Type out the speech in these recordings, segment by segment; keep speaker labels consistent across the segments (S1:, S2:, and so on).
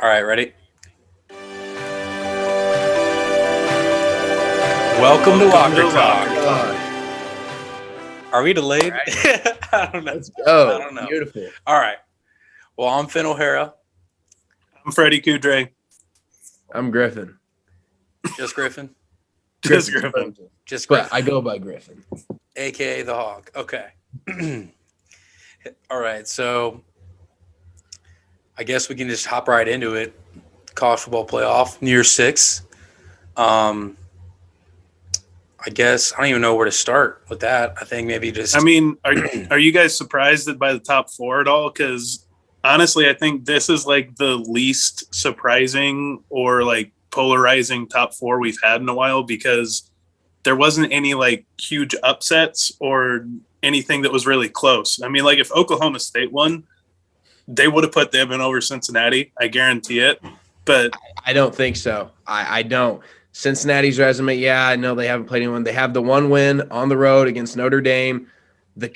S1: All right, ready? Welcome to Locker Talk. Are we delayed?
S2: Right.
S1: I don't know.
S2: Let's go.
S1: I don't know.
S2: Beautiful.
S1: All right. Well, I'm Finn O'Hara.
S3: I'm Freddie Kudre.
S2: I'm Griffin.
S1: Just Griffin.
S3: Just Griffin.
S1: Just
S2: But
S1: Griffin.
S2: I go by Griffin.
S1: AKA the Hog. Okay. All right. So I guess we can just hop right into it. College football playoff, New Year's 6. I guess I don't even know where to start with that. I think maybe just.
S3: I mean, are you guys surprised that by the top four at all? Because honestly, I think this is like the least surprising or like polarizing top four we've had in a while, because there wasn't any like huge upsets or anything that was really close. I mean, like if Oklahoma State won, they would have put them in over Cincinnati. I guarantee it. But
S2: I don't think so. I don't. Cincinnati's resume, yeah, I know they haven't played anyone. They have the one win on the road against Notre Dame. The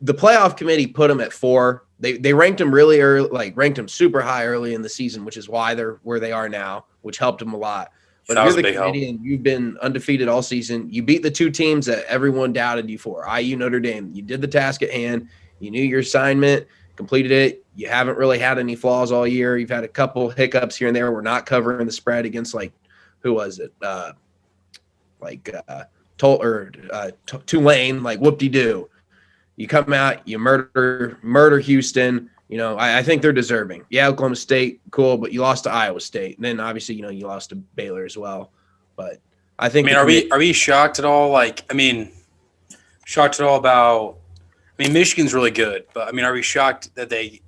S2: playoff committee put them at 4. They ranked them really early, like ranked them super high early in the season, which is why they're where they are now, which helped them a lot. But
S1: That
S2: if
S1: was
S2: you're
S1: a
S2: the
S1: big help.
S2: committee and you've been undefeated all season, you beat the 2 teams that everyone doubted you for, IU, Notre Dame. You did the task at hand. You knew your assignment, completed it. You haven't really had any flaws all year. You've had a couple hiccups here and there. We're not covering the spread against who was it? Tulane, like whoop-de-doo. You come out, you murder Houston. You know, I think they're deserving. Yeah, Oklahoma State, cool, but you lost to Iowa State. And then obviously, you know, you lost to Baylor as well. But I think
S1: are we shocked at all? Shocked at all about? I mean, Michigan's really good, but I mean, are we shocked that they?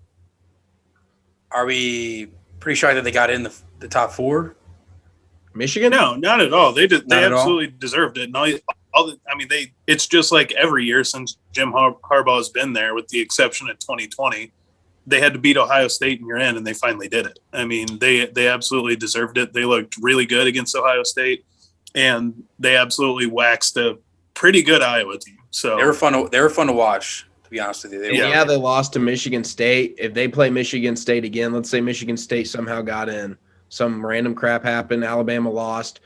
S1: Are we pretty shocked that they got in the top 4?
S2: Michigan?
S3: no, not at all. They
S1: at all?
S3: absolutely deserved it. It's just like every year since Jim Harbaugh has been there, with the exception of 2020. They had to beat Ohio State in your end, and they finally did it. I mean, they absolutely deserved it. They looked really good against Ohio State, and they absolutely waxed a pretty good Iowa team. So
S1: They were fun to watch. To be honest with you,
S2: Yeah, they lost to Michigan State. If they play Michigan State again, let's say Michigan State somehow got in, some random crap happened, Alabama lost,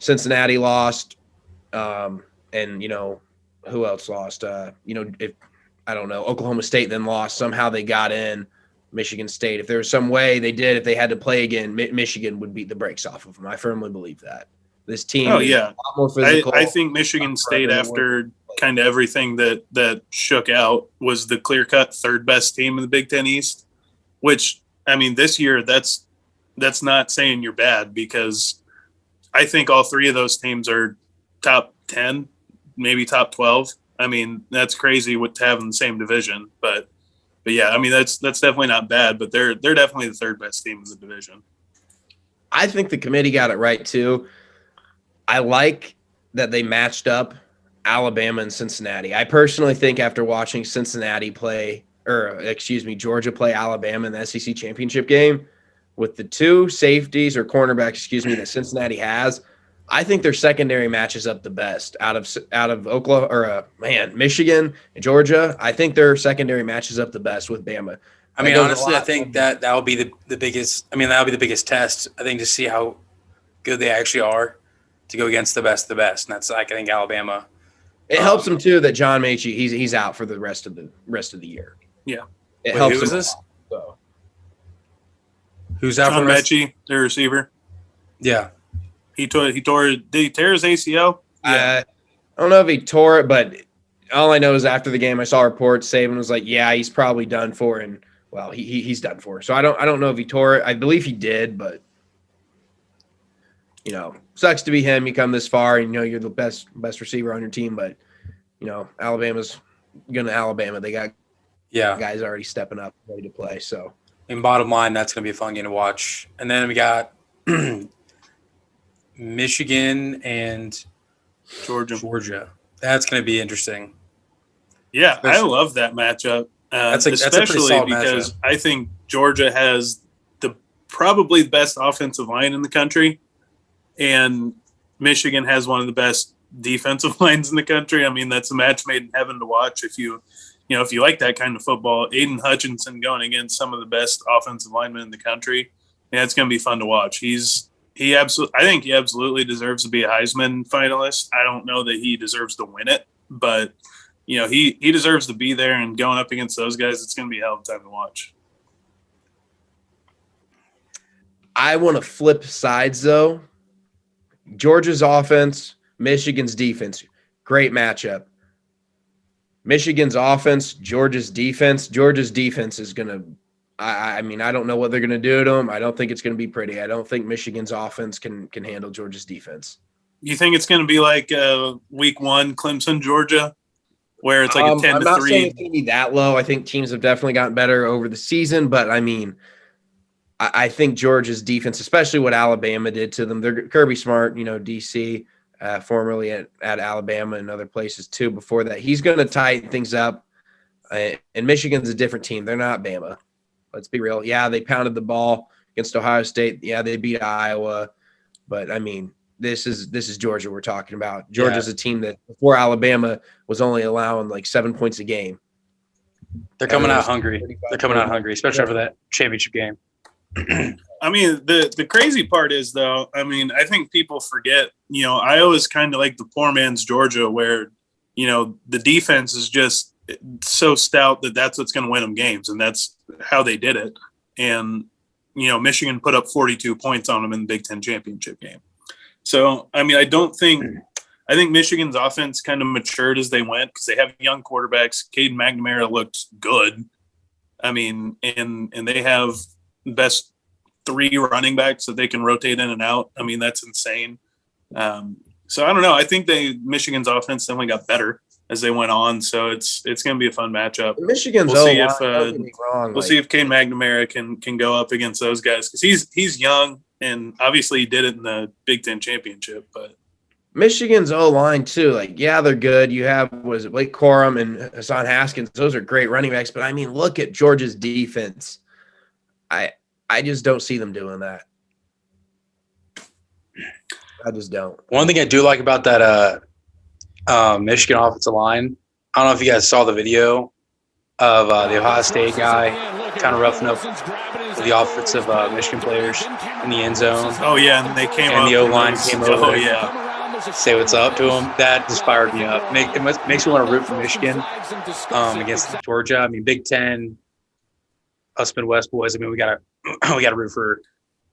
S2: Cincinnati lost, and you know who else lost? If I don't know, Oklahoma State then lost. Somehow they got in. Michigan State. If there was some way they did, if they had to play again, Michigan would beat the brakes off of them. I firmly believe that. This team is a lot more physical.
S3: I think Michigan State, after kind of everything that shook out, was the clear-cut third best team in the Big Ten East, which, I mean, this year that's not saying you're bad, because I think all 3 of those teams are top 10, maybe top 12. I mean, that's crazy to have in the same division, but yeah, I mean, that's definitely not bad, but they're definitely the third best team in the division.
S2: I think the committee got it right too. I like that they matched up Alabama and Cincinnati. I personally think after watching Georgia play Alabama in the SEC championship game with the 2 safeties or cornerbacks, that Cincinnati has, I think their secondary matches up the best out of Oklahoma Michigan and Georgia. I think their secondary matches up the best with Bama.
S1: I mean, honestly, I think that will be the biggest. I mean, that'll be the biggest test. I think, to see how good they actually are to go against the best of the best, and that's I think Alabama.
S2: It helps them too that John Mechie he's out for the rest of the year.
S3: Yeah,
S2: it helps.
S1: Who is this?
S2: So.
S1: Who's out
S3: John
S1: for the rest?
S3: Mechie, their receiver.
S1: Yeah.
S3: Did he tear his ACL?
S2: Yeah. I don't know if he tore it, but all I know is after the game I saw reports Saban was like, yeah, he's probably done for, and well, he's done for. So I don't know if he tore it. I believe he did, but you know, sucks to be him. You come this far, and you know you're the best receiver on your team, but you know, Alabama's gonna Alabama. They got guys already stepping up, ready to play. So
S1: in bottom line, that's gonna be a fun game to watch. And then we got Michigan and Georgia. That's going to be interesting.
S3: Yeah, I love that matchup, especially because I think Georgia has probably the best offensive line in the country, and Michigan has one of the best defensive lines in the country. I mean, that's a match made in heaven to watch if you like that kind of football. Aiden Hutchinson going against some of the best offensive linemen in the country. Yeah, it's going to be fun to watch. I think he absolutely deserves to be a Heisman finalist. I don't know that he deserves to win it, but he deserves to be there, and going up against those guys, it's going to be a hell of a time to watch.
S2: I want to flip sides though. Georgia's offense, Michigan's defense. Great matchup. Michigan's offense, Georgia's defense. Georgia's defense is going to I mean, I don't know what they're going to do to them. I don't think it's going to be pretty. I don't think Michigan's offense can handle Georgia's defense.
S3: You think it's going to be like week 1 Clemson, Georgia, where it's like a 10-3?
S2: I'm not saying it's going to be that low. I think teams have definitely gotten better over the season, but I mean, I think Georgia's defense, especially what Alabama did to them, they're Kirby Smart, DC, formerly at Alabama and other places too before that. He's going to tighten things up. And Michigan's a different team. They're not Bama. Let's be real. Yeah, they pounded the ball against Ohio State. Yeah, they beat Iowa. But, I mean, this is Georgia we're talking about. Georgia's a team that before Alabama was only allowing like 7 points a game.
S1: They're coming out hungry. Especially for that championship game.
S3: I mean, the crazy part is, though, I mean, I think people forget, Iowa's kind of like the poor man's Georgia where, the defense is just so stout that's what's going to win them games, and that's how they did it. And Michigan put up 42 points on them in the Big Ten championship game. So I mean, I think Michigan's offense kind of matured as they went because they have young quarterbacks. Caden McNamara looked good. I mean, and they have the best 3 running backs that they can rotate in and out. I mean, that's insane. So I don't know. I think Michigan's offense definitely got better as they went on. So it's going to be a fun matchup.
S2: Michigan's
S3: we'll see if Caden McNamara can go up against those guys because he's young and obviously he did it in the Big Ten championship. But
S2: Michigan's O-line too, they're good. You have Blake Corum and Hassan Haskins. Those are great running backs. But I mean, look at Georgia's defense. I just don't see them doing that. I just don't.
S1: One thing I do like about that Michigan offensive line, I don't know if you guys saw the video of the Ohio State guy kind of roughing up the offensive Michigan players in the end zone.
S3: Oh, yeah, and they came
S1: and
S3: up.
S1: the O-line came over.
S3: Oh, yeah.
S1: Say what's up to them. That just fired me up. It makes me want to root for Michigan against Georgia. I mean, Big Ten, us Midwest boys. I mean, we gotta root for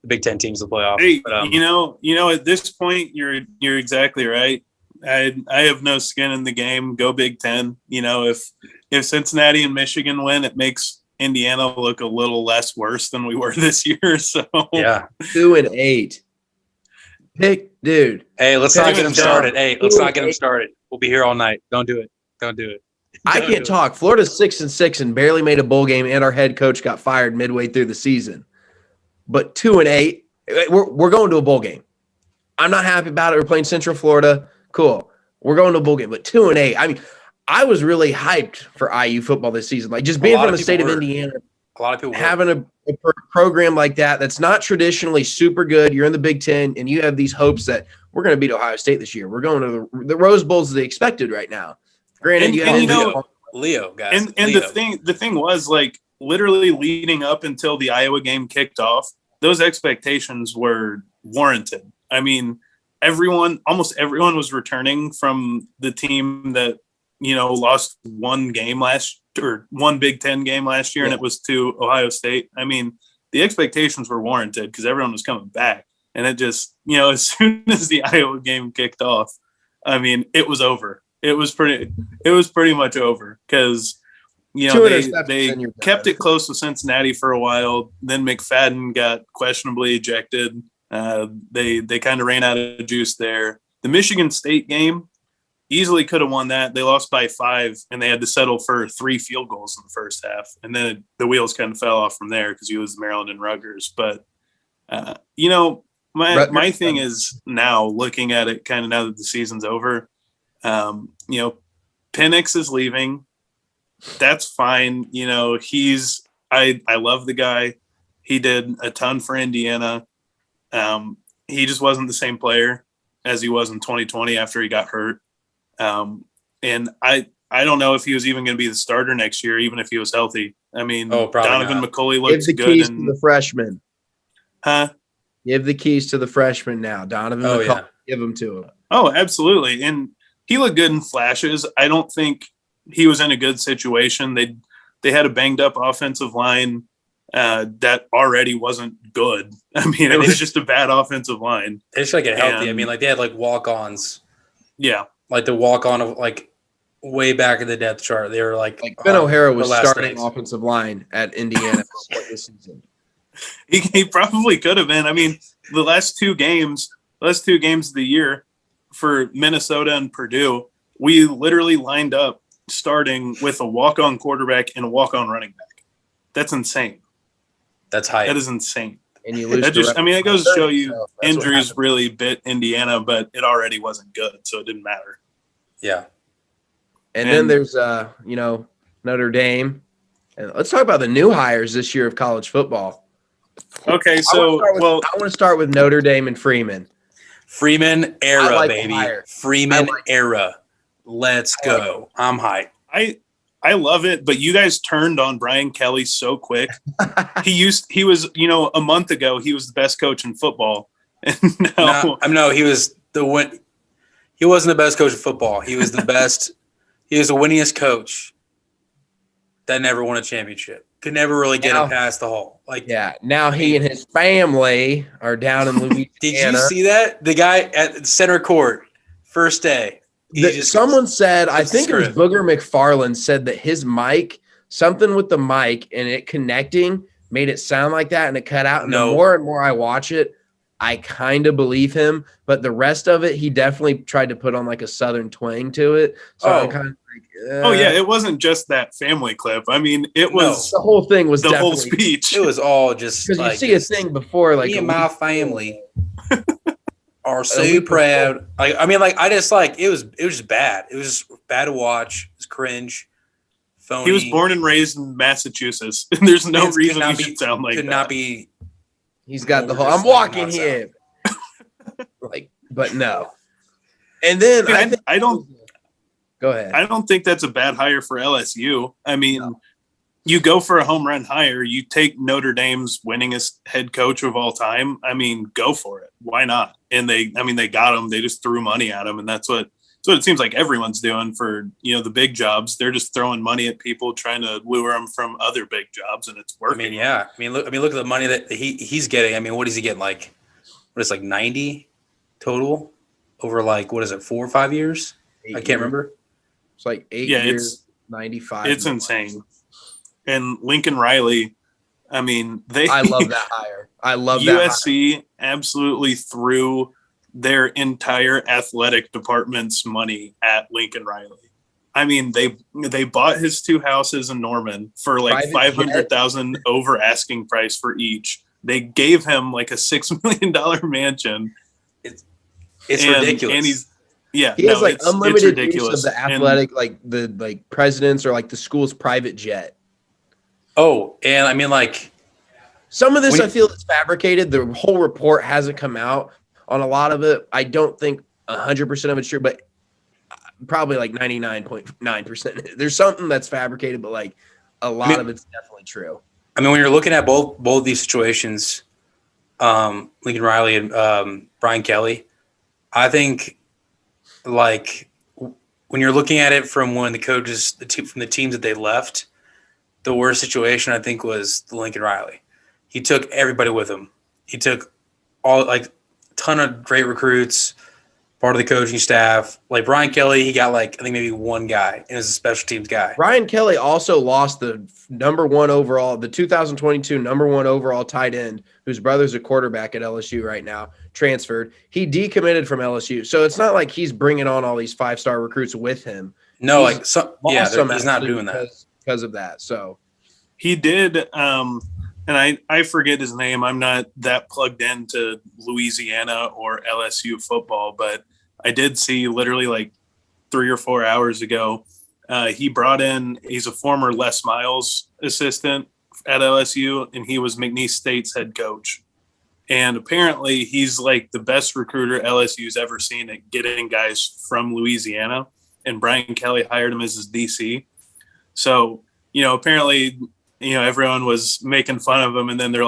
S1: the Big Ten teams to play off.
S3: Hey,
S1: but,
S3: at this point, you're exactly right. I have no skin in the game. Go Big Ten. If Cincinnati and Michigan win, it makes Indiana look a little less worse than we were this year. So
S1: yeah,
S2: 2-8. Dude.
S1: Hey, let's not get him started. We'll be here all night. Don't do it.
S2: I can't talk. Florida's 6-6 and barely made a bowl game, and our head coach got fired midway through the season. But 2-8, we're going to a bowl game. I'm not happy about it. We're playing Central Florida. Cool. We're going to a bowl game. But 2-8. I mean, I was really hyped for IU football this season. Just being from the state of Indiana.
S1: A lot of people
S2: having a program like that's not traditionally super good. You're in the Big Ten, and you have these hopes that we're going to beat Ohio State this year. We're going to the Rose Bowl's the expected right now. Granted,
S1: Leo, guys.
S3: And the thing was, literally leading up until the Iowa game kicked off, those expectations were warranted. I mean, almost everyone was returning from the team that, lost one Big Ten game last year, and it was to Ohio State. I mean, the expectations were warranted because everyone was coming back. And it just, as soon as the Iowa game kicked off, I mean, it was over. It was pretty much over because, they kept it close with Cincinnati for a while. Then McFadden got questionably ejected. They kind of ran out of juice there. The Michigan State game easily could have won that. They lost by 5, and they had to settle for 3 field goals in the first half. And then the wheels kind of fell off from there because you lose Maryland and Rutgers. But, my thing is now looking at it kind of now that the season's over, Penix is leaving. That's fine. I love the guy. He did a ton for Indiana. He just wasn't the same player as he was in 2020 after he got hurt. And I don't know if he was even going to be the starter next year, even if he was healthy. I mean, Donovan McCulley looks good.
S2: And the freshman.
S3: Huh?
S2: Give the keys to the freshman now. Donovan McCall,
S1: yeah.
S2: give them to him.
S3: Oh, absolutely. And he looked good in flashes. I don't think he was in a good situation. They had a banged up offensive line that already wasn't good. I mean, it was just a bad offensive line.
S1: They just get healthy. I mean, like they had like walk-ons.
S3: Yeah.
S1: Like the walk-on of like way back in the depth chart. They were like
S2: Ben O'Hara was starting
S1: days.
S2: offensive line at Indiana this season.
S3: He probably could have been. I mean, the last two games of the year for Minnesota and Purdue, we literally lined up starting with a walk-on quarterback and a walk-on running back. That's insane.
S1: That's high.
S3: That is insane.
S2: And you lose.
S3: It goes to show you injuries really bit Indiana, but it already wasn't good, so it didn't matter.
S1: Yeah.
S2: And then there's Notre Dame. And let's talk about the new hires this year of college football.
S3: Okay, so
S2: I want to start with Notre Dame and Freeman.
S1: Freeman era,
S2: like
S1: baby.
S2: hire.
S1: Freeman era. Let's go. I'm hyped.
S3: I love it, but you guys turned on Brian Kelly so quick. He was, a month ago, he was the best coach in football. And now
S1: he was he wasn't the best coach in football. He was the best. He was the winningest coach that never won a championship. Could never really get him past the hole.
S2: Now he and his family are down in Louisiana.
S1: Did you see that? The guy at center court, first day.
S2: Someone said, I think it was Booger McFarland said that his mic, something with the mic and it connecting made it sound like that and it cut out. And the more and more I watch it, I kind of believe him. But the rest of it, he definitely tried to put on like a Southern twang to it. So I'm kind of like,
S3: it wasn't just that family clip. I mean, it was
S2: the whole thing was
S3: the whole speech.
S1: It was all just
S2: because you see a thing before, like
S1: me and my family are so proud. It was just bad. It was just bad to watch. It was cringe. Phony.
S3: He was born and raised in Massachusetts. And there's no reason he should sound like that.
S1: Could not be.
S2: He's got the whole. I'm walking here. But no. And then
S3: I don't.
S2: Go ahead.
S3: I don't think that's a bad hire for LSU. I mean, you go for a home run hire. You take Notre Dame's winningest head coach of all time. I mean, go for it. Why not? And they got him. They just threw money at him, and that's what it seems like everyone's doing for the big jobs. They're just throwing money at people, trying to lure them from other big jobs, and it's working.
S1: Look at the money that he's getting. I mean, what is he getting? Like 90 total over 4 or 5 years? I can't remember.
S2: It's like 8 years, 95.
S3: It's insane. And Lincoln Riley, I mean,
S2: I love that hire.
S3: USC absolutely threw their entire athletic department's money at Lincoln Riley. I mean, they bought his 2 houses in Norman for $500,000 over asking price for each. They gave him a $6 million mansion.
S1: It's ridiculous.
S3: And he has
S2: unlimited use of the athletic, the presidents or the school's private jet.
S1: Oh, and I mean,
S2: some of this I feel is fabricated. The whole report hasn't come out on a lot of it. I don't think 100% of it's true, but probably 99.9%. There's something that's fabricated, but a lot of it's definitely true.
S1: I mean, when you're looking at both these situations, Lincoln Riley and Brian Kelly, I think when you're looking at it from when the coaches, from the teams that they left, the worst situation I think was the Lincoln Riley. He took everybody with him. He took a ton of great recruits, part of the coaching staff. Brian Kelly, he got I think maybe one guy, and it was a special teams guy.
S2: Brian Kelly also lost the number 1 overall, the 2022 number 1 overall tight end, whose brother's a quarterback at LSU right now, transferred. He decommitted from LSU. So it's not like he's bringing on all these 5-star recruits with him.
S1: No, he's not doing that.
S2: Because of that. So
S3: he did, and I forget his name. I'm not that plugged into Louisiana or LSU football, but I did see literally 3 or 4 hours ago, he brought in, he's a former Les Miles assistant at LSU, and he was McNeese State's head coach. And apparently he's the best recruiter LSU's ever seen at getting guys from Louisiana. And Brian Kelly hired him as his DC. So, apparently, everyone was making fun of him. And then they're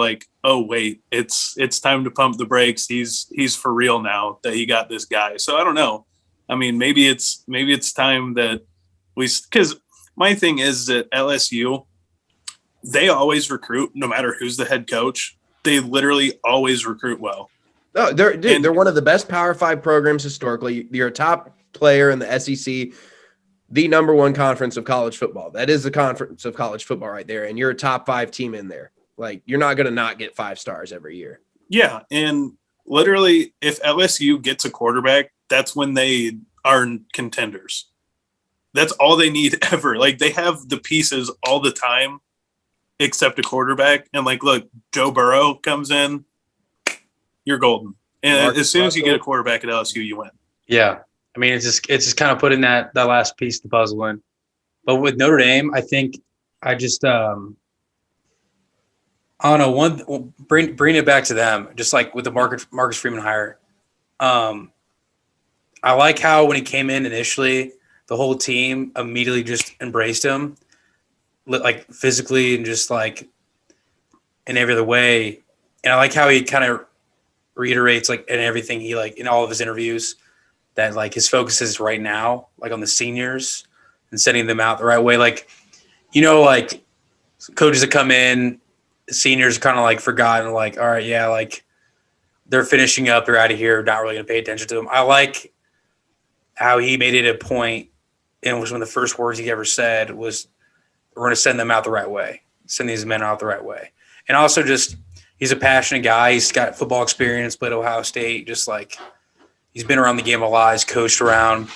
S3: oh wait, it's time to pump the brakes. He's for real now that he got this guy. So I don't know. I mean, maybe it's time that because my thing is that LSU, they always recruit no matter who's the head coach. They literally always recruit well.
S2: No, they're one of the best Power 5 programs historically. You're a top player in the SEC, the number one conference of college football. That is the conference of college football right there. And you're a top 5 team in there. Like, you're not going to not get 5 stars every year.
S3: Yeah. And literally, if LSU gets a quarterback, that's when they are contenders. That's all they need ever. Like, they have the pieces all the time except a quarterback. And, like, look, Joe Burrow comes in, you're golden. And as soon as you get a quarterback at LSU, you win.
S1: Yeah. I mean, it's just kind of putting that last piece of the puzzle in. But with Notre Dame, I think I just I don't know. Bring it back to them, just like with the Marcus Freeman hire. I like how when he came in initially, the whole team immediately just embraced him, like physically and just like in every other way. And I like how he kind of reiterates like in everything he like in all of his interviews that like his focus is right now, like on the seniors and setting them out the right way. Like, like coaches that come in, seniors kind of like forgotten, like, all right, yeah, like they're finishing up, they're out of here, not really going to pay attention to them. I like how he made it a point, and it was one of the first words he ever said was, we're going to send them out the right way, send these men out the right way. And also just, he's a passionate guy. He's got football experience, played Ohio State, just like he's been around the game a lot, he's coached around.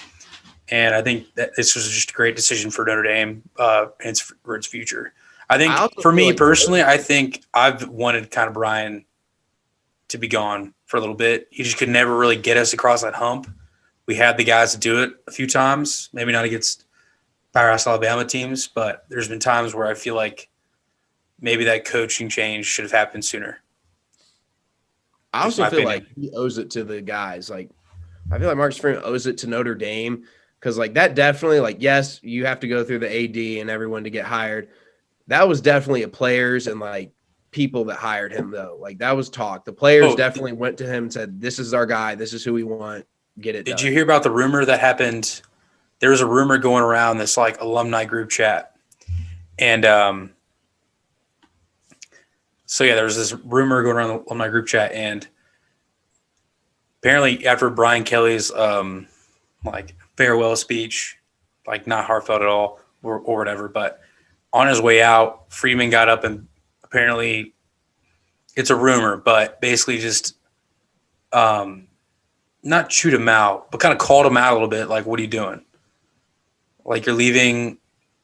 S1: And I think that this was just a great decision for Notre Dame for its future. I think for me personally, I think I've wanted kind of Brian to be gone for a little bit. He just could never really get us across that hump. We had the guys to do it a few times, maybe not against powerhouse Alabama teams, but there's been times where I feel like maybe that coaching change should have happened sooner.
S2: I also feel like he owes it to the guys. Like, I feel like Marcus Freeman owes it to Notre Dame because, like, that definitely, like, yes, you have to go through the AD and everyone to get hired. That was definitely a players and, like, people that hired him, though. Like, that was talk. The players definitely went to him and said, this is our guy. This is who we want. Get it done.
S1: Did you hear about the rumor that happened? There was a rumor going around this, like, alumni group chat. And so, yeah, there was this rumor going around the alumni group chat. And apparently after Brian Kelly's, like, farewell speech, like, not heartfelt at all or whatever, but on his way out, Freeman got up and apparently it's a rumor, but basically just not chewed him out, but kind of called him out a little bit. Like, what are you doing? Like, you're leaving.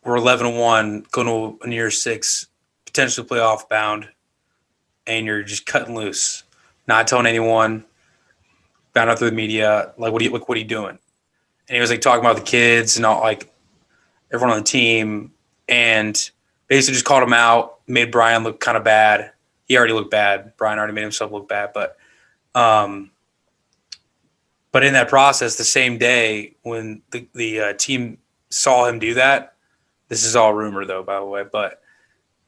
S1: We're 11-1, going to a near 6, potentially playoff bound, and you're just cutting loose, not telling anyone. Found out through the media. Like, what are you doing? And he was like talking about the kids and all, like everyone on the team. And basically just called him out, made Brian look kind of bad. He already looked bad. Brian already made himself look bad. But in that process, the same day when the team saw him do that, this is all rumor though, by the way, but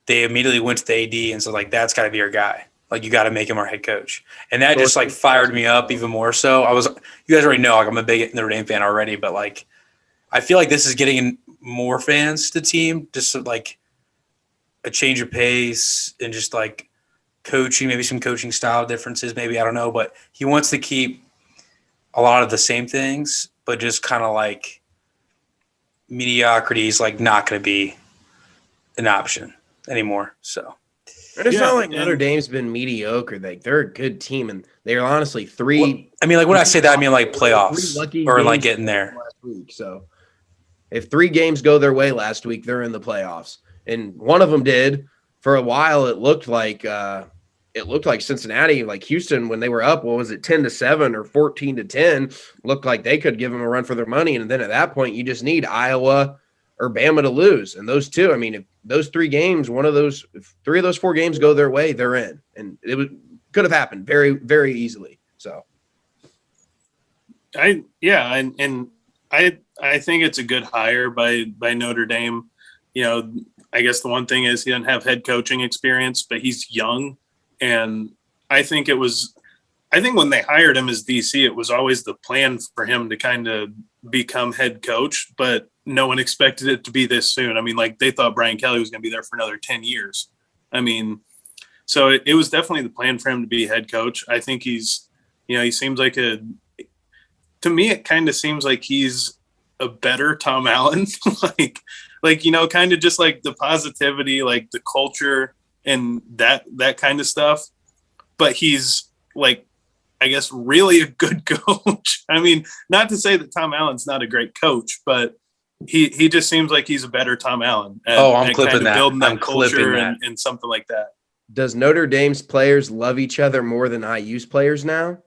S1: they immediately went to the AD and said, like, that's got to be our guy. Like, you got to make him our head coach. And that just, like, fired me up even more so. You guys already know, like, I'm a big Notre Dame fan already, but, like, I feel like this is getting more fans to the team, just like a change of pace and just like coaching, maybe some coaching style differences, maybe, I don't know, but he wants to keep a lot of the same things, but just kind of like mediocrity is like not going to be an option anymore. So
S2: it's not like Notre Dame's been mediocre. Like, they're a good team, and they're honestly three.
S1: Well, I mean, like when I say that, I mean like playoffs or like getting there.
S2: Last week, so if 3 games go their way last week, they're in the playoffs, and one of them did. For a while, it looked like Cincinnati, like Houston, when they were up, what was it, 10-7 or 14-10, looked like they could give them a run for their money. And then at that point, you just need Iowa or Bama to lose. And those two, I mean, if those 3 games, if 3 of those 4 games go their way, they're in. And it could have happened very, very easily. So,
S3: I think it's a good hire by Notre Dame. You know, I guess the one thing is he doesn't have head coaching experience, but he's young And I think when they hired him as DC, it was always the plan for him to kind of become head coach, but no one expected it to be this soon. I mean, like they thought Brian Kelly was going to be there for another 10 years. I mean, so it was definitely the plan for him to be head coach. I think he seems like to me, it kind of seems like he's a better Tom Allen, kind of just like the positivity, like the culture and that kind of stuff. But he's like, I guess, really a good coach. I mean, not to say that Tom Allen's not a great coach, but he just seems like he's a better Tom Allen.
S1: I'm clipping that.
S3: Building that
S1: I'm
S3: culture
S1: clipping that.
S3: and something like that.
S2: Does Notre Dame's players love each other more than IU's players now?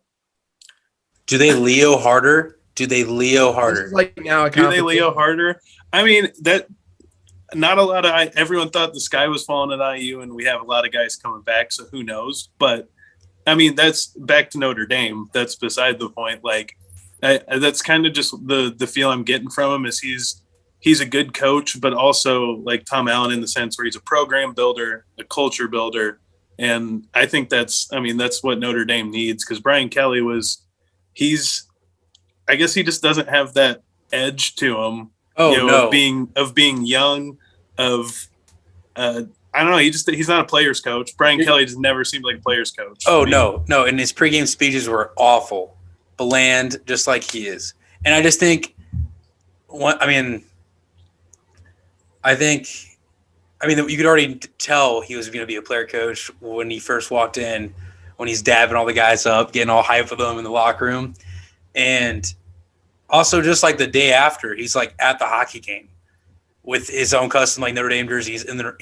S1: Do they Leo harder?
S2: This is like now
S3: Do they Leo harder? I mean, that not a lot of everyone thought the sky was falling at IU, and we have a lot of guys coming back, so who knows? But I mean, that's back to Notre Dame. That's beside the point. Like, that's kind of just the feel I'm getting from him is he's a good coach, but also like Tom Allen in the sense where he's a program builder, a culture builder. And I think that's what Notre Dame needs, because Brian Kelly I guess he just doesn't have that edge to him. Of being young, I don't know. He's not a player's coach. Brian Kelly just never seemed like a player's coach.
S1: No. And his pregame speeches were awful, bland, just like he is. And I just think, you could already tell he was going to be a player coach when he first walked in, when he's dabbing all the guys up, getting all hype with them in the locker room. And also just like the day after, he's like at the hockey game with his own custom like Notre Dame jersey. He's in the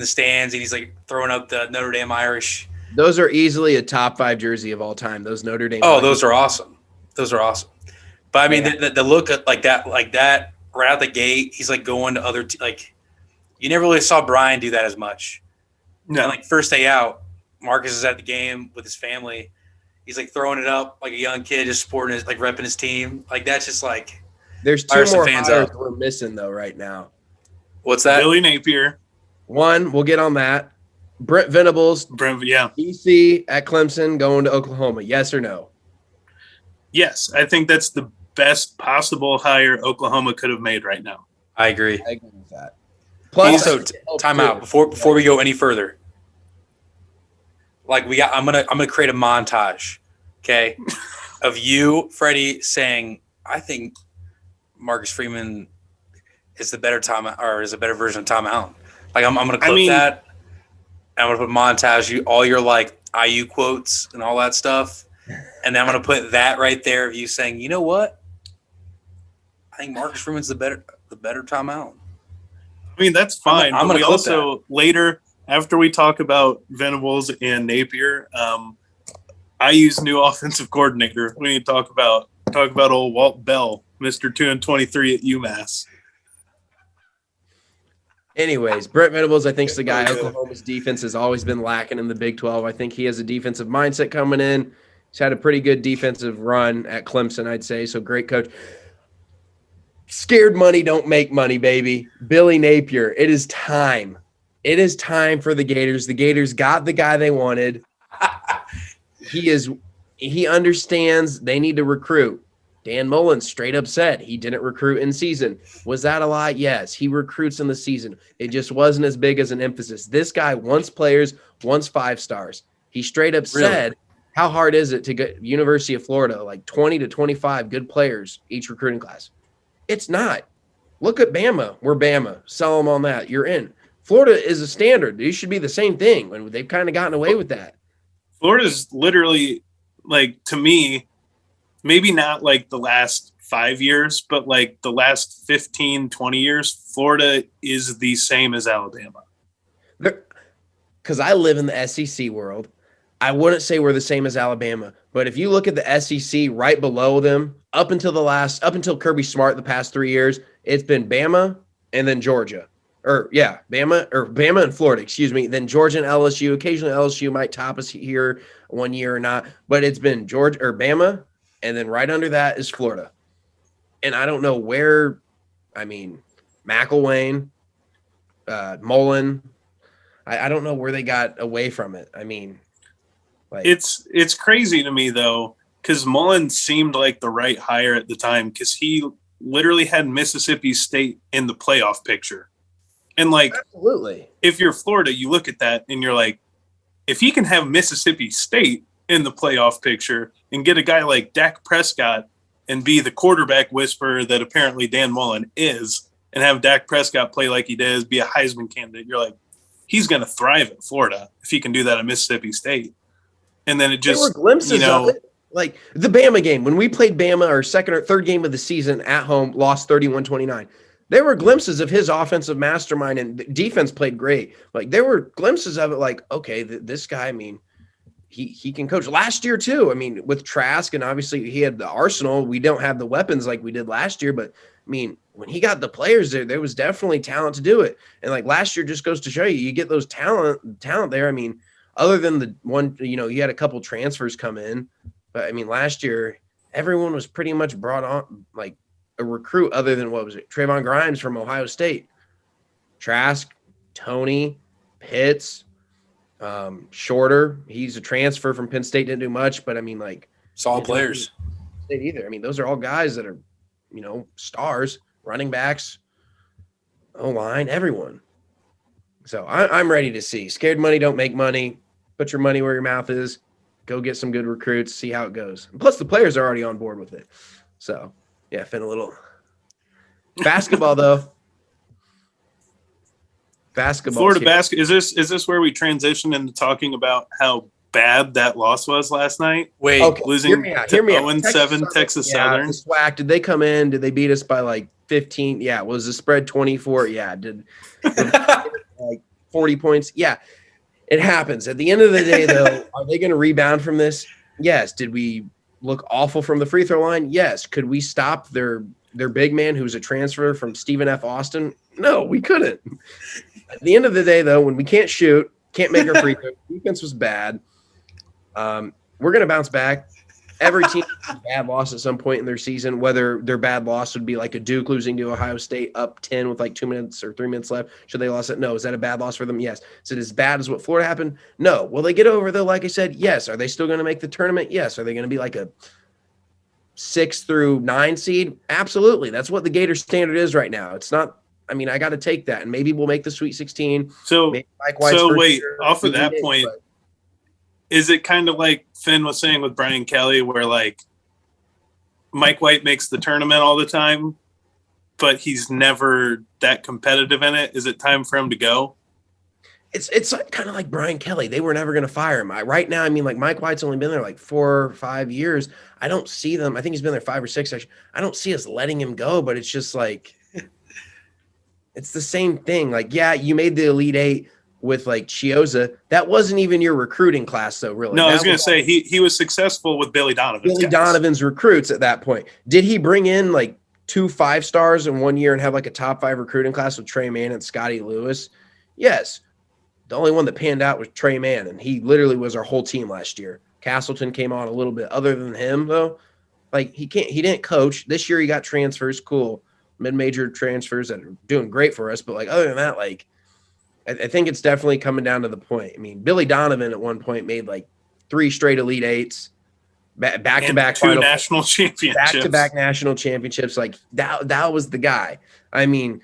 S1: stands, and he's like throwing up the Notre Dame Irish.
S2: Those are easily a top 5 jersey of all time. Those Notre Dame.
S1: Oh, those are awesome. But I mean, the look at like that right out the gate, he's like going to other you never really saw Brian do that as much.
S3: No,
S1: and like first day out, Marcus is at the game with his family. He's like throwing it up like a young kid, just supporting his, like repping his team. Like that's just like
S2: there's 2 more fans hires we're missing though right now.
S1: What's that?
S3: Billy Napier.
S2: One, we'll get on that. Brent Venables. DC at Clemson going to Oklahoma. Yes or no?
S3: Yes, I think that's the best possible hire Oklahoma could have made right now.
S1: I agree.
S2: I agree with that. Plus,
S1: also, time out before we go any further. Like I'm gonna create a montage, okay, of you, Freddie, saying, "I think Marcus Freeman is a better version of Tom Allen." Like I'm gonna clip that. I'm gonna put montage all your like IU quotes and all that stuff, and then I'm gonna put that right there of you saying, "You know what? I think Marcus Freeman's the better Tom Allen."
S3: I mean, that's fine.
S1: I'm gonna
S3: clip also that. Later, after we talk about Venables and Napier, IU's new offensive coordinator, we need to talk about old Walt Bell, Mr. 2-23 at UMass.
S2: Anyways, Brent Venables, I think, is the guy. Oklahoma's defense has always been lacking in the Big 12. I think he has a defensive mindset coming in. He's had a pretty good defensive run at Clemson, I'd say. So great coach. Scared money don't make money, baby. Billy Napier, it is time. It is time for the Gators. The Gators got the guy they wanted. He understands they need to recruit. Dan Mullen straight up said he didn't recruit in season. Was that a lie? Yes. He recruits in the season. It just wasn't as big as an emphasis. This guy wants players, wants 5 stars. He straight up said, how hard is it to get University of Florida, like 20 to 25 good players each recruiting class? It's not. Look at Bama. We're Bama. Sell them on that. You're in. Florida is a standard. These should be the same thing. When they've kind of gotten away with that.
S3: Florida's literally, like, to me, maybe not like the last 5 years, but like the last 15, 20 years, Florida is the same as Alabama.
S2: Because I live in the SEC world. I wouldn't say we're the same as Alabama, but if you look at the SEC right below them, up until Kirby Smart the past 3 years, it's been Bama and then Georgia. Bama and Florida, excuse me. Then Georgia and LSU. Occasionally LSU might top us here 1 year or not, but it's been Georgia or Bama, and then right under that is Florida. And I don't know where, McElwain, Mullen, I don't know where they got away from it. I mean, like
S3: it's crazy to me though, because Mullen seemed like the right hire at the time because he literally had Mississippi State in the playoff picture. And like,
S2: absolutely,
S3: if you're Florida, you look at that and you're like, if he can have Mississippi State in the playoff picture and get a guy like Dak Prescott and be the quarterback whisperer that apparently Dan Mullen is, and have Dak Prescott play like he does, be a Heisman candidate, you're like, he's going to thrive at Florida if he can do that at Mississippi State. And then it just,
S2: there were glimpses of it. Like the Bama game, when we played Bama, our second or third game of the season at home, lost 31-29. There were glimpses of his offensive mastermind, and the defense played great. Like there were glimpses of it. Like, okay, this guy, I mean, he can coach. Last year too. I mean, with Trask, and obviously he had the arsenal. We don't have the weapons like we did last year, but I mean, when he got the players there was definitely talent to do it. And like last year just goes to show you get those talent there. I mean, other than the one, you had a couple transfers come in, but I mean, last year everyone was pretty much brought on like a recruit other than what was it? Trayvon Grimes from Ohio State, Trask, Tony, Pitts, Shorter. He's a transfer from Penn State, didn't do much, but I mean, like
S1: solid players.
S2: State either. I mean, those are all guys that are, stars, running backs, O-line, everyone. So I'm ready to see. Scared money don't make money. Put your money where your mouth is. Go get some good recruits. See how it goes. And plus, the players are already on board with it. So. Yeah, Finn, a little basketball though. Basketball.
S3: Florida basketball. Is this where we transition into talking about how bad that loss was last night?
S1: Wait,
S2: okay,
S3: losing to 0-7 Texas Southern.
S2: SWAC. Did they come in? Did they beat us by like 15? Yeah. Was the spread 24? Yeah. Did like 40 points? Yeah. It happens. At the end of the day, though, are they going to rebound from this? Yes. Did we look awful from the free throw line? Yes. Could we stop their big man who's a transfer from Stephen F. Austin? No, we couldn't. At the end of the day, though, when we can't shoot, can't make our free throw, defense was bad. We're going to bounce back. Every team has a bad loss at some point in their season, whether their bad loss would be like a Duke losing to Ohio State up 10 with like 2 minutes or 3 minutes left. Should they lost it? No. Is that a bad loss for them? Yes. Is it as bad as what Florida happened? No. Will they get over though? Like I said, yes. Are they still going to make the tournament? Yes. Are they going to be like a 6 through 9 seed? Absolutely. That's what the Gator standard is right now. It's not, I mean, I got to take that, and maybe we'll make the Sweet 16.
S3: So wait, off of that point, is it kind of like Finn was saying with Brian Kelly, where like Mike White makes the tournament all the time, but he's never that competitive in it? Is it time for him to go?
S2: It's kind of like Brian Kelly. They were never going to fire him. Right now, I mean, like Mike White's only been there like 4 or 5 years. I don't see them. I think he's been there 5 or 6. Actually. I don't see us letting him go, but it's just like it's the same thing. Like, yeah, you made the Elite Eight with like Chioza. That wasn't even your recruiting class, though, really.
S3: No, I was going to say he was successful with Billy Donovan's
S2: recruits at that point. Did he bring in like 2 5-stars in 1 year and have like a top 5 recruiting class with Trey Mann and Scotty Lewis? Yes. The only one that panned out was Trey Mann, and he literally was our whole team last year. Castleton came on a little bit. Other than him, though, like he didn't coach. This year he got transfers, cool. Mid-major transfers that are doing great for us. But like other than that, like I think it's definitely coming down to the point. I mean, Billy Donovan at one point made like 3 straight Elite Eights, back-to-back
S3: 2 national championships.
S2: Back-to-back national championships. Like that was the guy. I mean,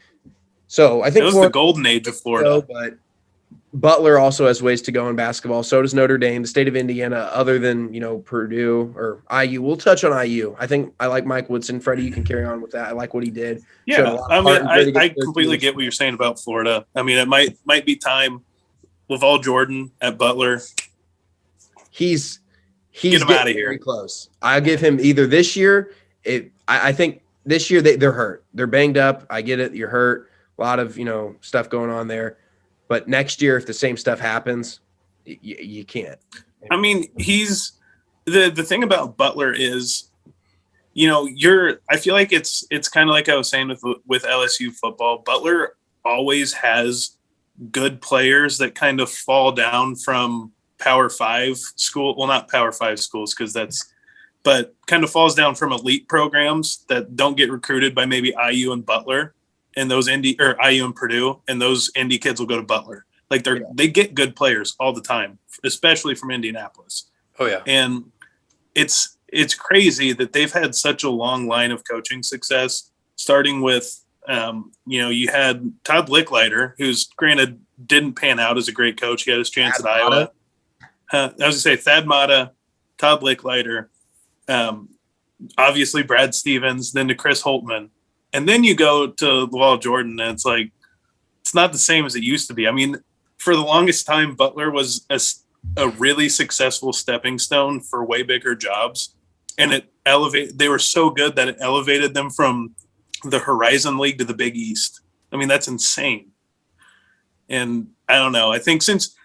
S2: so I think
S3: it was the golden age of Florida.
S2: But Butler also has ways to go in basketball. So does Notre Dame, the state of Indiana, other than, Purdue or IU. We'll touch on IU. I think I like Mike Woodson. Freddie, you can carry on with that. I like what he did.
S3: Yeah, I mean, I completely get what you're saying about Florida. I mean, it might be time. Laval Jordan at Butler.
S2: He's
S3: get him out of here.
S2: Very close. I'll give him either this year. I think this year they're hurt. They're banged up. I get it. You're hurt. A lot of, stuff going on there. But next year, if the same stuff happens, you can't.
S3: I mean, he's the thing about Butler is, I feel like it's kind of like I was saying with LSU football. Butler always has good players that kind of fall down from Power 5 school. Well, not Power 5 schools but kind of falls down from elite programs that don't get recruited by maybe IU and Butler. And those IU and Purdue, and those Indy kids will go to Butler. Like they get good players all the time, especially from Indianapolis.
S1: Oh yeah.
S3: And it's crazy that they've had such a long line of coaching success, starting with you had Todd Licklider, who's granted didn't pan out as a great coach. He had his chance at Iowa. I was gonna say Thad Matta, Todd Licklider, obviously Brad Stevens, then to Chris Holtman. And then you go to Lawal Jordan, and it's like, it's not the same as it used to be. I mean, for the longest time, Butler was a really successful stepping stone for way bigger jobs. And they were so good that it elevated them from the Horizon League to the Big East. I mean, that's insane. And I don't know. I think since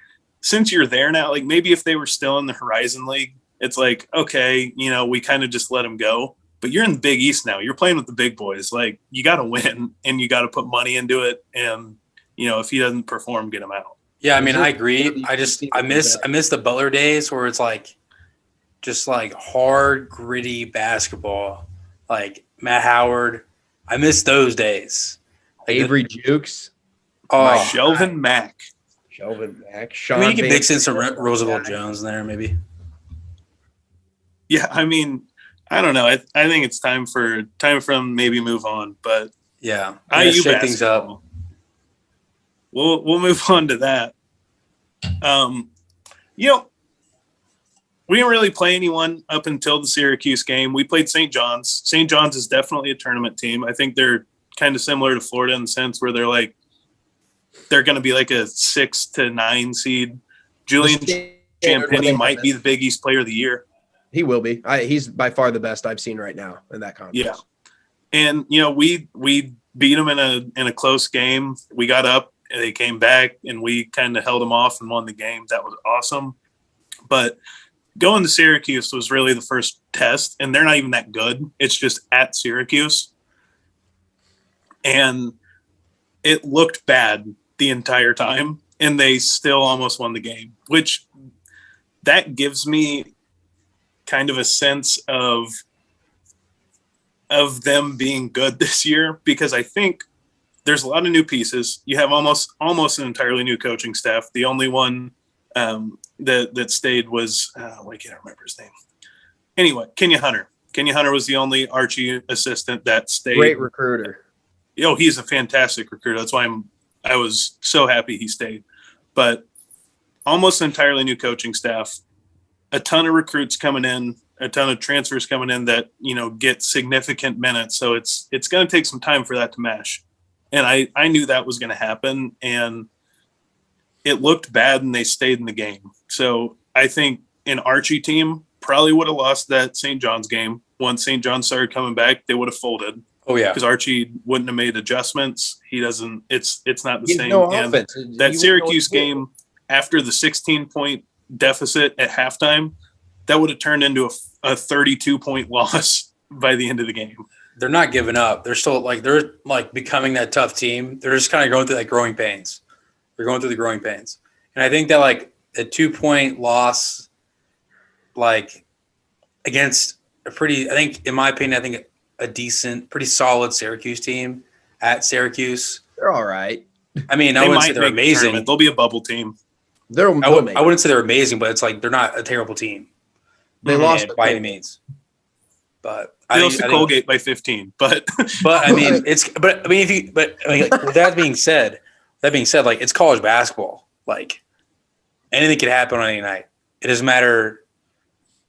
S3: you're there now, like maybe if they were still in the Horizon League, it's like, okay, we kind of just let them go. But you're in the Big East now. You're playing with the big boys. Like, you got to win, and you got to put money into it. And, if he doesn't perform, get him out.
S1: Yeah, I mean, I agree. I miss the Butler days where it's like just like hard, gritty basketball. Like Matt Howard. I miss those days. Like
S2: Avery Jukes.
S1: Oh,
S3: Shelvin Mack.
S2: Sean
S1: you can mix in some Roosevelt Jones in there, maybe.
S3: Yeah, I mean, I don't know. I think it's time for them maybe move on. But
S1: yeah,
S3: IU
S1: shake things up.
S3: We'll move on to that. We didn't really play anyone up until the Syracuse game. We played St. John's. St. John's is definitely a tournament team. I think they're kind of similar to Florida in the sense where they're going to be like a 6 to 9 seed. Julian Champagny might be the Big East Player of the Year.
S2: He will be. He's by far the best I've seen right now in that conference.
S3: Yeah, and we beat them in a close game. We got up, and they came back, and we kind of held them off and won the game. That was awesome. But going to Syracuse was really the first test, and they're not even that good. It's just at Syracuse, and it looked bad the entire time, and they still almost won the game, which that gives me kind of a sense of them being good this year, because I think there's a lot of new pieces. You have almost an entirely new coaching staff. The only one that stayed was I can't remember his name. Anyway, Kenya Hunter. Kenya Hunter was the only Archie assistant that stayed.
S2: Great recruiter.
S3: He's a fantastic recruiter. That's why I was so happy he stayed. But almost entirely new coaching staff. A ton of recruits coming in, a ton of transfers coming in that, get significant minutes. So it's going to take some time for that to mesh. And I knew that was going to happen, and it looked bad, and they stayed in the game. So I think an Archie team probably would have lost that St. John's game. Once St. John started coming back, they would have folded.
S1: Oh yeah,
S3: because Archie wouldn't have made adjustments. He doesn't. It's not the same.
S2: No
S3: and
S2: offense.
S3: That Syracuse game, after the 16-point deficit at halftime, that would have turned into a 32-point loss by the end of the game.
S1: They're not giving up. They're still they're becoming that tough team. They're just kind of going through that growing pains. They're going through the growing pains. And I think that a 2-point loss, against in my opinion, a decent, pretty solid Syracuse team at Syracuse.
S2: They're all right.
S1: I mean, I wouldn't say they're amazing.
S3: They'll be a bubble team.
S2: I
S1: wouldn't say they're amazing, but it's they're not a terrible team.
S2: They lost
S1: by any means. But
S3: they lost to Colgate by 15. But
S1: with that being said, it's college basketball. Anything could happen on any night. It doesn't matter.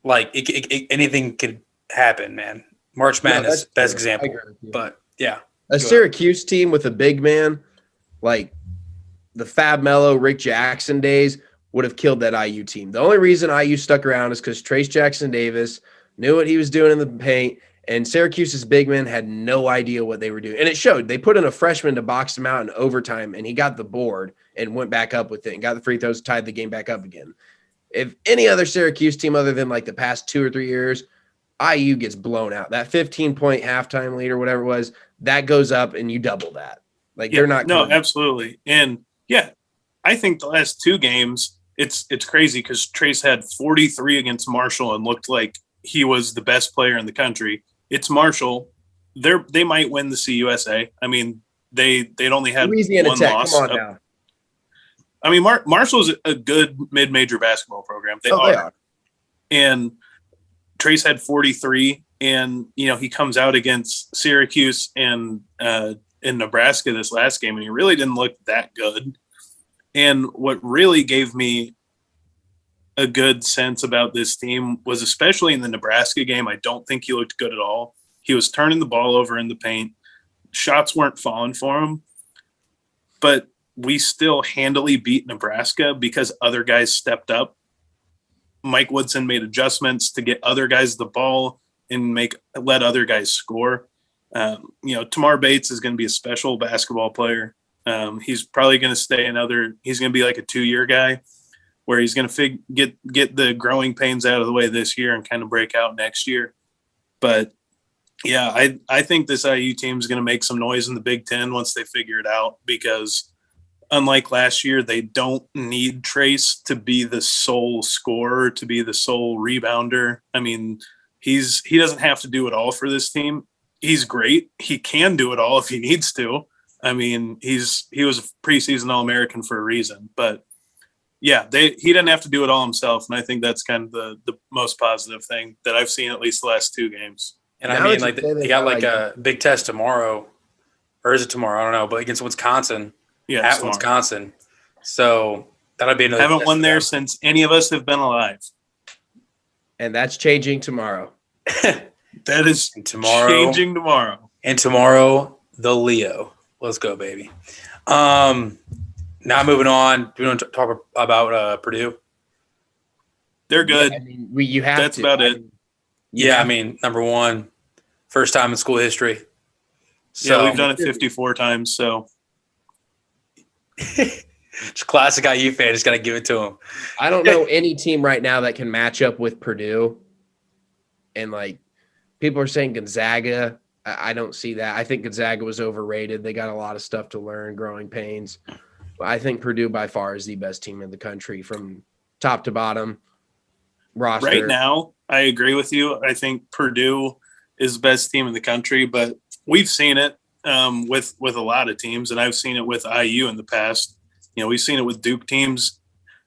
S1: Anything could happen, man. March Madness, best example. But yeah,
S2: a Syracuse team with a big man, like the Fab Melo, Rick Jackson days, would have killed that IU team. The only reason IU stuck around is because Trace Jackson Davis knew what he was doing in the paint, and Syracuse's big men had no idea what they were doing. And it showed. They put in a freshman to box him out in overtime, and he got the board and went back up with it and got the free throws, tied the game back up again. If any other Syracuse team other than the past 2 or 3 years, IU gets blown out. That 15-point halftime lead or whatever it was, that goes up and you double that. They're not.
S3: No, absolutely. And yeah, I think the last 2 games, it's crazy because Trace had 43 against Marshall and looked like he was the best player in the country. It's Marshall. They might win the CUSA. I mean, they'd only had
S2: Louisiana
S3: one
S2: Tech.
S3: loss.
S2: Come on now.
S3: I mean, Marshall's a good mid-major basketball program. They are. And Trace had 43, and he comes out against Syracuse and in Nebraska this last game, and he really didn't look that good. And what really gave me a good sense about this team was, especially in the Nebraska game, I don't think he looked good at all. He was turning the ball over in the paint. Shots weren't falling for him, but we still handily beat Nebraska because other guys stepped up. Mike Woodson made adjustments to get other guys the ball and let other guys score. Tamar Bates is going to be a special basketball player. He's probably going to stay he's going to be like a 2-year guy where he's going to get the growing pains out of the way this year and kind of break out next year. But yeah, I think this IU team is going to make some noise in the Big Ten once they figure it out, because unlike last year, they don't need Trace to be the sole scorer, to be the sole rebounder. I mean, he doesn't have to do it all for this team. He's great. He can do it all if he needs to. I mean, he was a preseason All-American for a reason. But yeah, he didn't have to do it all himself, and I think that's kind of the most positive thing that I've seen at least the last 2 games.
S1: And I mean, like they got like a big test tomorrow, or is it tomorrow? I don't know, but against Wisconsin.
S3: Yeah,
S1: at Wisconsin. So that'll be another.
S3: Haven't won there since any of us have been alive.
S2: And that's changing tomorrow.
S3: That is changing tomorrow.
S1: And tomorrow, the Leo. Let's go, baby. Now moving on. Do you want to talk about Purdue?
S3: They're good.
S2: Yeah, I mean, you have
S3: That's
S2: to.
S3: about it.
S1: Yeah, I mean, number one, first time in school history.
S3: So we've done it 54 times, so.
S1: It's a classic IU fan. Just got to give it to him.
S2: I don't know any team right now that can match up with Purdue. And, like, people are saying Gonzaga. I don't see that. I think Gonzaga was overrated. They got a lot of stuff to learn, growing pains. But I think Purdue by far is the best team in the country from top to bottom roster.
S3: Right now, I agree with you. I think Purdue is the best team in the country, but we've seen it with a lot of teams, and I've seen it with IU in the past. We've seen it with Duke teams.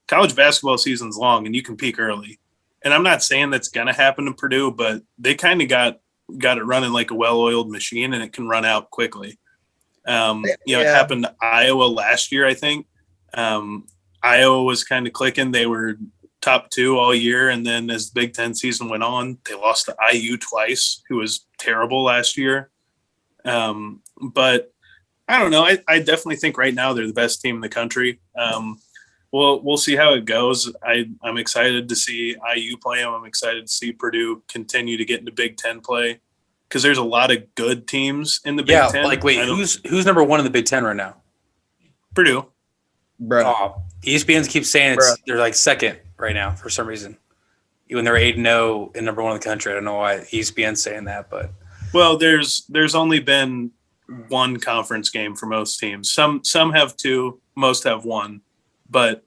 S3: College basketball season's long, and you can peak early. And I'm not saying that's going to happen to Purdue, but they kind of got it running like a well-oiled machine, and it can run out quickly. It happened to Iowa last year, I think. Iowa was kind of clicking. They were top 2 all year, and then as the Big Ten season went on, they lost to IU twice, who was terrible last year. But I don't know. I definitely think right now they're the best team in the country. We'll see how it goes. I'm excited to see IU play them. I'm excited to see Purdue continue to get into Big Ten play, because there's a lot of good teams in the Big Ten.
S1: Like, wait, who's number 1 in the Big Ten right now?
S3: Purdue.
S2: Bro.
S1: Oh, ESPN keeps saying they're like second right now for some reason. Even they're 8-0 and number 1 in the country. I don't know why ESPN's saying that, but
S3: well, there's only been 1 conference game for most teams. Some have 2, most have 1. But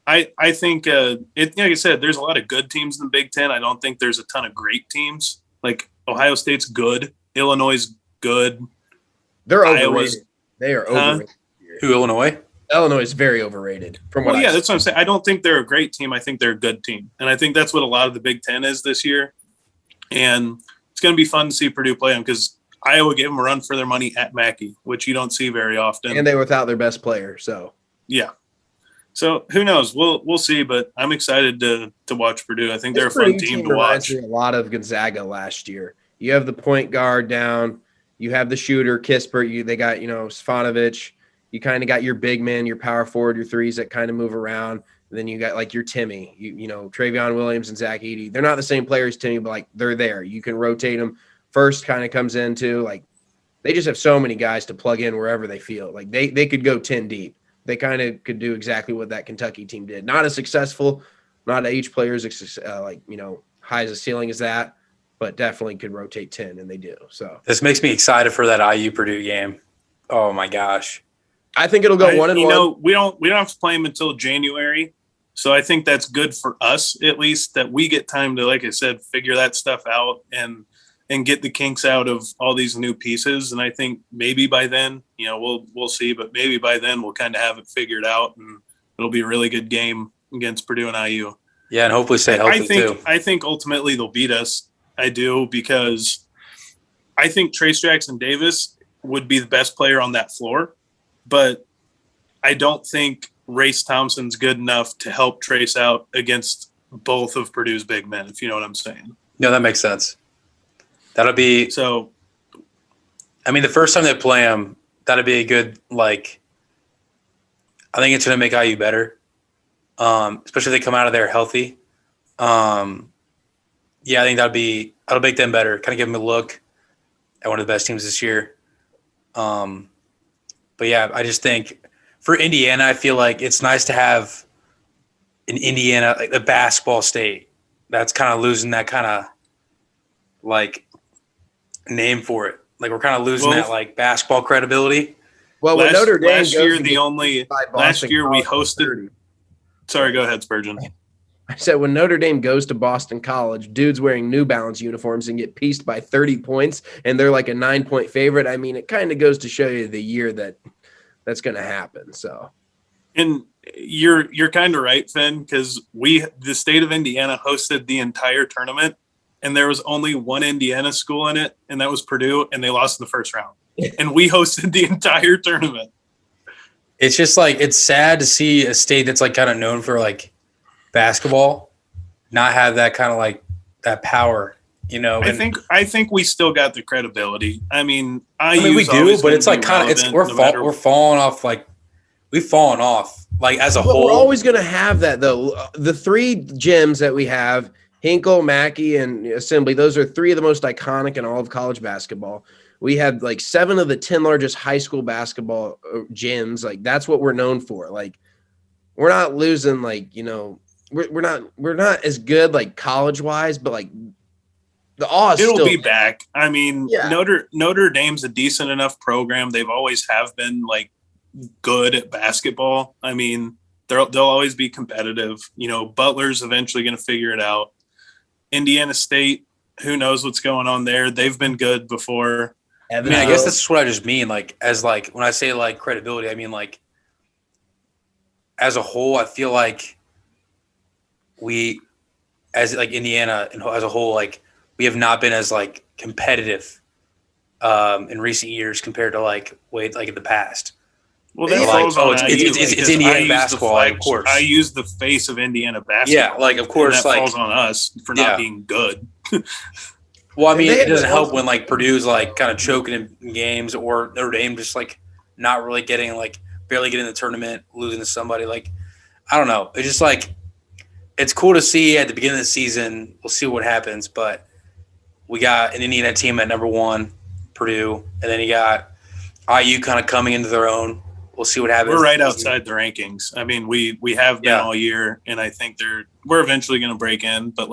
S3: I think like I said, there's a lot of good teams in the Big Ten. I don't think there's a ton of great teams. Like Ohio State's good, Illinois is good.
S2: They're overrated. They are overrated.
S1: Who, Illinois?
S2: Illinois is very overrated. From what
S3: that's what I'm saying. I don't think they're a great team. I think they're a good team, and I think that's what a lot of the Big Ten is this year. And it's going to be fun to see Purdue play them, because Iowa gave them a run for their money at Mackey, which you don't see very often.
S2: And they were without their best player, so
S3: yeah. So who knows? We'll see, but I'm excited to watch Purdue. I think they're a fun team to watch.
S2: A lot of Gonzaga last year. You have the point guard down. You have the shooter, Kispert. They got Stefanovic. You kind of got your big man, your power forward, your threes that kind of move around. And then you got like your Timmy, Travion Williams and Zach Edey. They're not the same players, Timmy, but like they're there. You can rotate them. First kind of comes into like they just have so many guys to plug in wherever they feel. Like they could go 10 deep. They kind of could do exactly what that Kentucky team did. Not as successful, not each player's high as a ceiling as that, but definitely could rotate 10, and they do. So
S1: this makes me excited for that IU Purdue game. Oh my gosh.
S2: I think it'll go 1-1.
S3: We don't have to play them until January. So I think that's good for us, at least, that we get time to, like I said, figure that stuff out and get the kinks out of all these new pieces. And I think maybe by then, we'll see, but maybe by then we'll kind of have it figured out and it'll be a really good game against Purdue and IU.
S1: Yeah, and hopefully stay healthy too.
S3: I think ultimately they'll beat us. I do, because I think Trace Jackson Davis would be the best player on that floor, but I don't think Race Thompson's good enough to help Trace out against both of Purdue's big men, if you know what I'm saying.
S1: No, that makes sense. That'll be
S3: so.
S1: I mean, the first time they play him, that'll be a good, like, I think it's going to make IU better, especially if they come out of there healthy. Yeah, I think that'll make them better, kind of give them a look at one of the best teams this year. But yeah, I just think for Indiana, I feel like it's nice to have an Indiana, like the basketball state, that's kind of losing that kind of like name for it. Like we're kind of losing that like basketball credibility.
S2: Well, when Notre Dame
S3: last year we hosted. Sorry, go ahead, Spurgeon.
S2: I said when Notre Dame goes to Boston College, dudes wearing New Balance uniforms and get pieced by 30 points, and they're like a 9-point favorite. I mean, it kind of goes to show you the year that's going to happen. So,
S3: and you're kind of right, Finn, because the state of Indiana hosted the entire tournament, and there was only one Indiana school in it, and that was Purdue, and they lost in the first round. And we hosted the entire tournament.
S1: It's just like it's sad to see a state that's like kind of known for like basketball not have that kind of like that power, you know.
S3: I think we still got the credibility. I mean
S1: we do, but it's like kind of we're falling off. Like we've fallen off like as a whole.
S2: We're always going to have that though. The three gyms that we have, Hinkle, Mackey, and Assembly, those are three of the most iconic in all of college basketball. We have like 7 of the 10 largest high school basketball gyms. Like that's what we're known for. Like we're not losing. Like, you know, we're not as good like college wise, but like the it'll
S3: be back. I mean, yeah. Notre Dame's a decent enough program. They've always have been like good at basketball. I mean, they'll always be competitive. You know, Butler's eventually going to figure it out. Indiana State, who knows what's going on there? They've been good before.
S1: I mean, I guess that's what I just mean. Like, as like when I say like credibility, I mean like as a whole, I feel like we, as like Indiana and as a whole, like we have not been as like competitive in recent years compared to like in the past.
S3: Well, that falls on
S1: it's Indiana basketball, of course.
S3: I use the face of Indiana basketball.
S1: Yeah, like of course,
S3: that falls on us for not being good.
S1: Well, I mean, it doesn't help when like Purdue's like kind of choking in games, or Notre Dame just like not really getting like barely getting in the tournament, losing to somebody. Like I don't know. It's just like it's cool to see at the beginning of the season. We'll see what happens, but we got an Indiana team at number 1, Purdue, and then you got IU kind of coming into their own. We'll see what happens.
S3: We're right outside the rankings. I mean, we have been all year, and I think we're eventually going to break in. But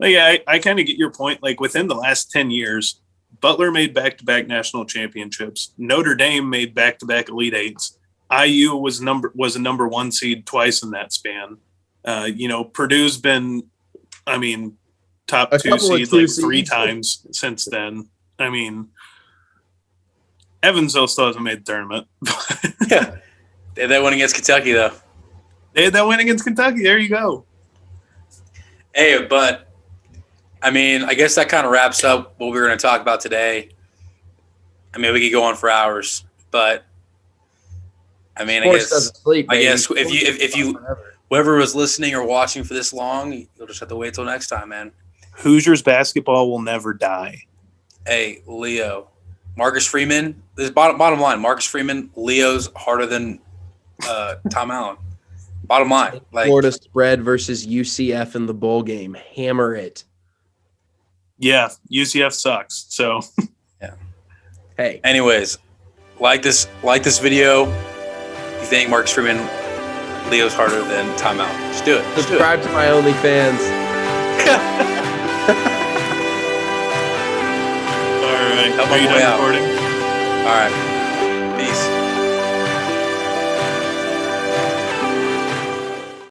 S3: I kind of get your point. Like within the last 10 years, Butler made back-to-back national championships. Notre Dame made back-to-back Elite Eights. IU was a number 1 seed twice in that span. Purdue's been, I mean, top 2 seed like 3 times since then. I mean, Evansville still hasn't made the tournament.
S1: Yeah. They had that win against Kentucky, though.
S3: They had that win against Kentucky. There you go.
S1: Hey, but, I mean, I guess that kind of wraps up what we were going to talk about today. I mean, we could go on for hours, but, I mean, I guess if you whoever was listening or watching for this long, you'll just have to wait till next time, man. Hoosiers basketball will never die. Hey, Leo. Marcus Freeman, this bottom line, Marcus Freeman, Leo's harder than Tom Allen. Bottom line. Like
S2: Florida spread versus UCF in the bowl game. Hammer it.
S3: Yeah, UCF sucks. So
S1: yeah. Hey. Anyways, like this video. You think Marcus Freeman, Leo's harder than Tom Allen. Just do it.
S2: Subscribe to my OnlyFans.
S3: All right. Are you done recording?
S1: All right.